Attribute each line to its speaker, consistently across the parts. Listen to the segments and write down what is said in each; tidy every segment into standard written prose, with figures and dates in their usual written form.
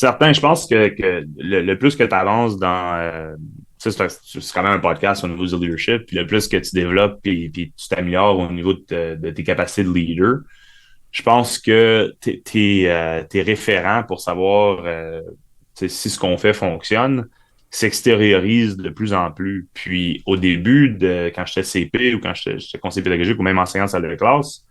Speaker 1: certain, je pense que le plus que tu avances dans... tu sais, c'est quand même un podcast au niveau du leadership, puis le plus que tu développes, puis tu t'améliores au niveau de tes capacités de leader, je pense que t'es référent pour savoir si ce qu'on fait fonctionne, s'extériorise de plus en plus. Puis au début, quand j'étais CP ou quand j'étais conseiller pédagogique ou même enseignant de salle de classe,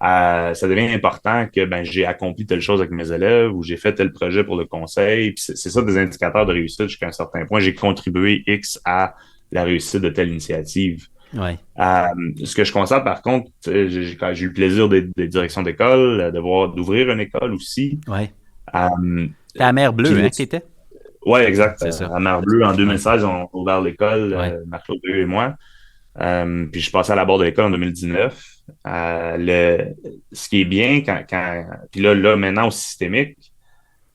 Speaker 1: ça devient important que ben, j'ai accompli telle chose avec mes élèves ou j'ai fait tel projet pour le conseil. Puis c'est ça des indicateurs de réussite jusqu'à un certain point. J'ai contribué X à la réussite de telle initiative.
Speaker 2: Ouais.
Speaker 1: Euh, Ce que je constate par contre, quand j'ai eu le plaisir des directions d'école, d'ouvrir une école aussi.
Speaker 2: Ouais.
Speaker 1: Euh,
Speaker 2: T'es à mer
Speaker 1: puis
Speaker 2: bleue,
Speaker 1: là,
Speaker 2: hein, que t'étais?
Speaker 1: ouais, exact.
Speaker 2: C'est ça.
Speaker 1: À Mar-Bleue, en
Speaker 2: Ouais.
Speaker 1: 2016, on a ouvert l'école,
Speaker 2: Ouais.
Speaker 1: Marc-Claude et moi. Puis je suis passé à la barre de l'école en 2019. Ce qui est bien puis là, maintenant au systémique,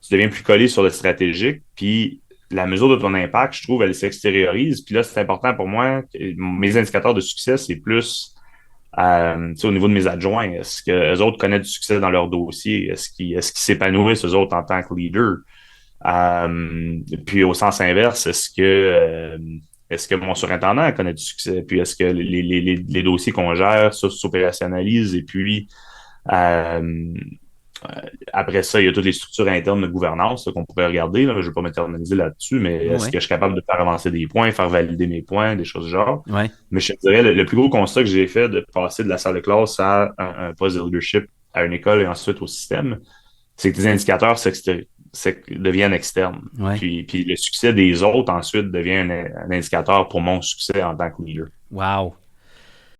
Speaker 1: tu deviens plus collé sur le stratégique, puis la mesure de ton impact, je trouve, elle s'extériorise. Puis là, c'est important pour moi. Mes indicateurs de succès, c'est plus tu sais, au niveau de mes adjoints. Est-ce que les autres connaissent du succès dans leur dossier? Est-ce qu'ils s'épanouissent, eux autres, en tant que leader? Puis au sens inverse, est-ce que mon surintendant connaît du succès? Puis est-ce que les dossiers qu'on gère s'opérationnalisent? Et puis euh, après ça, il y a toutes les structures internes de gouvernance là, qu'on pourrait regarder. Là. Je ne vais pas m'éterniser là-dessus, mais est-ce
Speaker 2: Ouais.
Speaker 1: que je suis capable de faire avancer des points, faire valider mes points, des choses du genre?
Speaker 2: Ouais.
Speaker 1: Mais je te dirais, le plus gros constat que j'ai fait de passer de la salle de classe à un poste de leadership à une école et ensuite au système, c'est que tes indicateurs deviennent externes.
Speaker 2: Ouais.
Speaker 1: Puis le succès des autres ensuite devient un indicateur pour mon succès en tant que leader.
Speaker 2: Wow.